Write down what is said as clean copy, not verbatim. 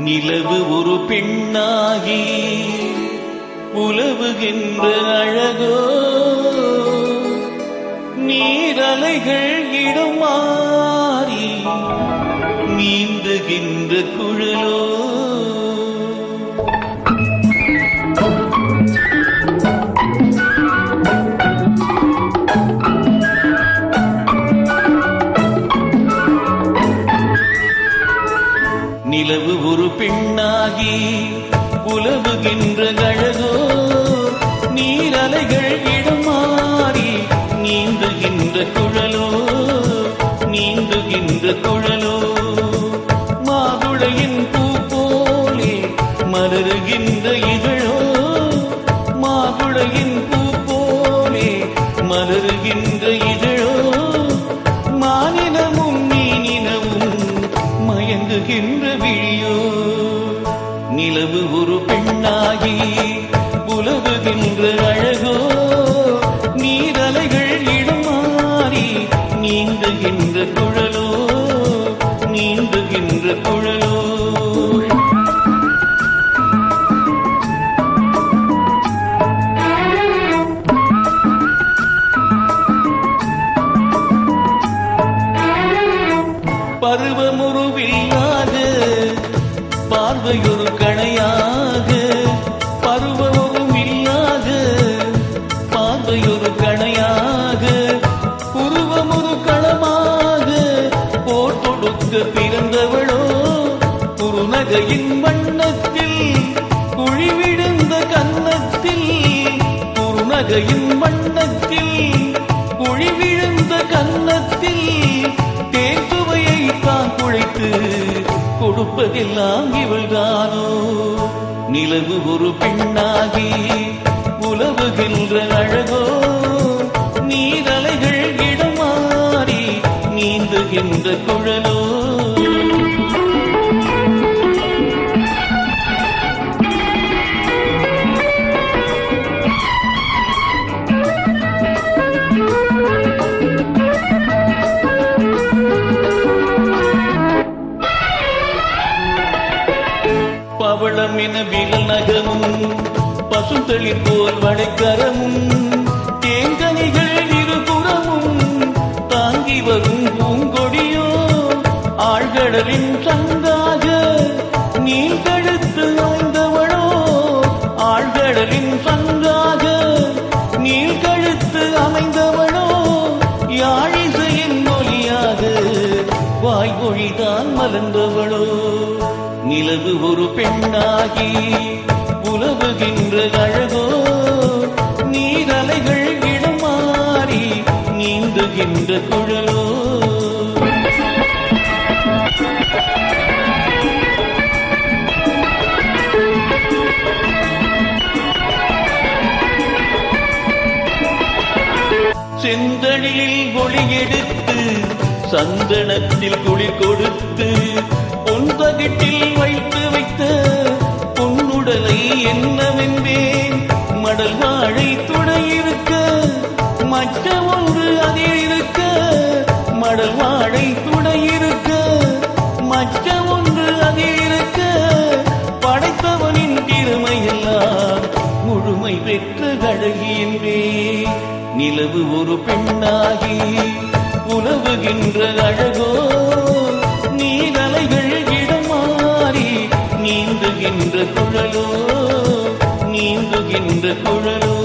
நிலவு ஒரு பெண்ணாகி உலவுகின்ற அழகோ, நீரலைகள் இடம் மாறி நீந்துகின்ற குழலோ. நிலவு ஒரு பெண்ணாகி உலவுகின்ற அழகோ, நீரலைகள் இடம் மாறி நீந்துகின்ற குழலோ, நீந்துகின்ற குழலோ. மாதுளையின் பூ போலே மலருகின்ற இதழோ, மாதுளையின் பூ போலே மலருகின்ற இதழோ. மானினமும் மீனினமும் மயங்குகின்ற விழியோ. நிலவு ஒரு பெண்ணாகி உலவுகின்ற அழகோ, நீரலைகள் இடம் மாறி நீந்துகின்ற குழலோ, நீந்துகின்ற குழலோ. பருவமொரு வில்லாக பார்வையொரு கணையாக, பருவமொரு இல்லாக பார்வையொரு கணையாக, உருவமொரு களமாக போர் தொடுக்க பிறந்தவளோ. குறுநகையின் வண்ணத்தில் குழிவிழுந்த கன்னத்தில், குறுநகையின் வண்ணத்தில் குழிவிழுந்த கன்னத்தில் தேன்சுவையை தான் குழைத்து கொடுப்பதெல்லாம் இவள்தானோ. நிலவு ஒரு பெண்ணாகி உலவுகின்ற அழகோ, நீரலைகள் இடம் மாறி நீந்துகின்ற குழலோ. பவளம் என விரல் நகமும் பசுந்தளிர் போல் வளைக்கரமும், தேங்கனிகள் இருபுறமும் தாங்கி வரும் பூங்கொடியோ. ஆழ்கடலின் சங்காக நீ கழுத்து அமைந்தவளோ, ஆழ்கடலின் சங்காக நீ கழுத்து அமைந்தவளோ. யாழிசையின் மொழியாக வாய்மொழிதான் மலர்ந்தவளோ. நிலவு ஒரு பெண்ணாகி உலவுகின்ற அழகோ, நீரலைகள் இடம் மாறி நீந்துகின்ற குழலோ. செந்தழிலில் ஒளி எடுத்து சந்தனத்தில் குளிர் கொடுத்து பொன்தகிட்டில் வைத்து வைத்த பொன்னுடலை என்னவென்பேன். மடல் வாழை துணையிருக்க மற்ற ஒன்று அதில் இருக்க, மடல் வாழை துணையிருக்க மற்ற ஒன்று அதில் இருக்க. படைத்தவனின் திறமையெல்லாம் முழுமை பெற்ற அழகி என்பே. நிலவு ஒரு பெண்ணாகி உலவுகின்ற அழகோ, நீரலைகள் இடம் மாறி நீந்துகின்ற குழலோ, நீந்துகின்ற குழலோ.